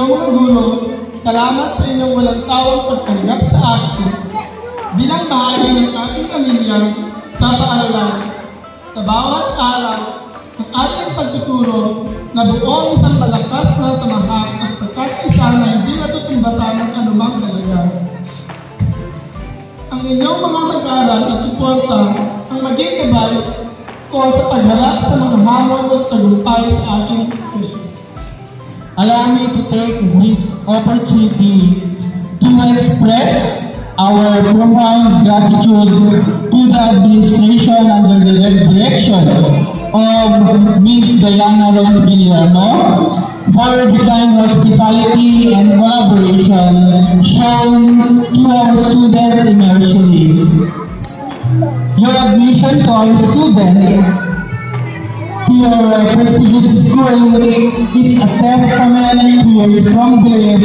inyong mga guro, salamat sa inyong walang sawang pagtanggap sa akin bilang bahagi ng aking pamilya sa paaralan. Sa bawat araw ng ating pagtuturo na buong isang malakas na samahan at pagkakaisa na hindi natutumbasan ng anumang halaga. Ang inyong mga mag-aaral at suporta ang maging gabay ko sa pagharap sa mga hamon at tagumpay sa ating institusyon. Allow me to take this opportunity to express our profound gratitude to the administration under the direction of Ms. Diana Rose Guillermo for the kind hospitality and collaboration shown to our student immersionists. Your admission to our student to your prestigious school is a testament to your strong belief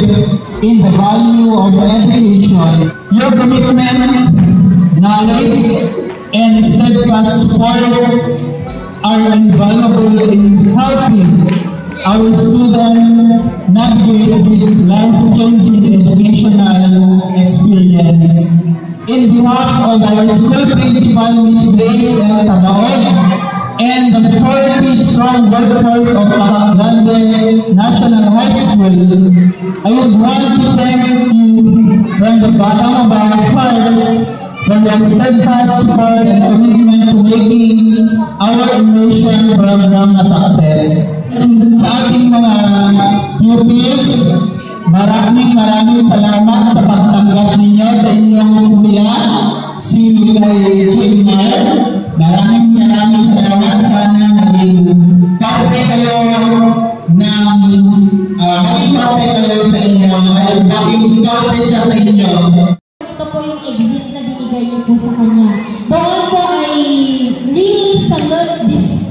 in the value of education. Your commitment, knowledge, and steadfast support are invaluable in helping our students navigate this life-changing educational experience. In behalf of our school principal, Ms. Grace L. Tabaon, and the 40-strong workforce of Patak Grande National High School, I would want to thank you from the bottom of our hearts for your steadfast support and commitment to making our immersion program a success. Sa ating mga pupils, maraming salamat sa pagtanggap ninyo sa inyong kuya, si Milay Chimar. Maraming salamat. Sana naging parte kayo sa inyo, naging parte siya sa inyo. Ito po yung exit na binigay niyo po sa kanya. Doon po ay really salute this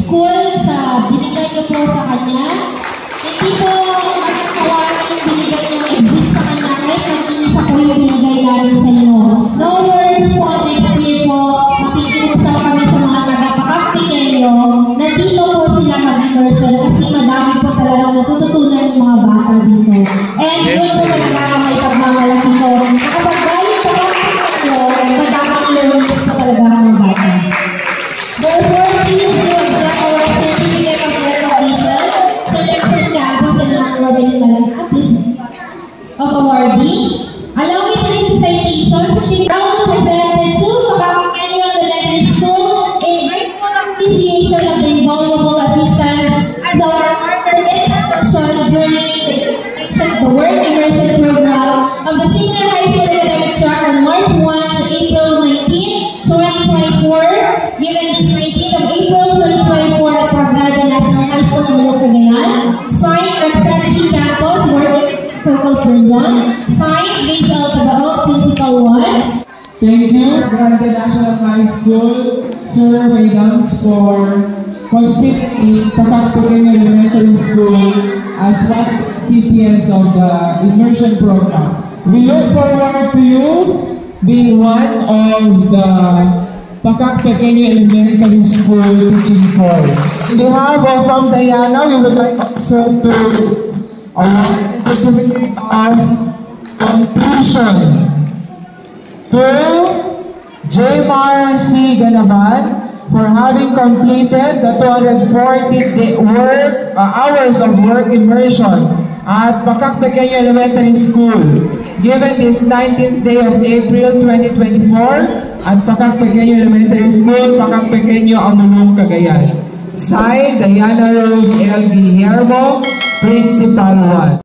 school sa binigay niyo po sa kanya. Hindi po makakawain binigay niyo exit sa kanya kahit nag-iisa po yung binigay namin sa inyo. No worries po, next year po, makikiusap kami sa mga taga-Pakakpikay niyo na dito po sila mag-immersion kasi madami po talagang natututunan yung mga bata dito. And yun po talaga may pagmamalaki ko. Kapag galing sa Pakakpikay niyo, madamang learners po talaga ang bata. Therefore, please do accept our certificate of recognition to Dr. Campos and Dr. Robin Malanga, please, of awardee. Allow me to read the citations. We are proud to present the two Pakakpikay Elementary School in grateful appreciation of the invaluable assistance as our partner institution during the work immersion program of the Senior High School Academic Track on March 1 to April 19, 2024, given this 19th of April 2024 at Pagdada National High School ng Cagayan. Signed, Roxanne C. Campos, working focal person. Signed, Grace L. Tabao, Principal 1. Thank you, Grande National High School, Sir Waydams, for considering Pakakpikay Elementary School as one recipients of the immersion program. We look forward to you being one of the Pakakpikay Elementary School teaching force. On behalf of Ma'am Diana, we would like also to award a certificate of completion to J.Mar C. Ganaban for having completed the 240 hours of work immersion at Pakakpikay Elementary School, given this 19th day of April 2024 at Pakakpikay Elementary School, Pakakpikay Amulong, Cagayan. Signed, Diana Rose L. Guillermo, Principal 1.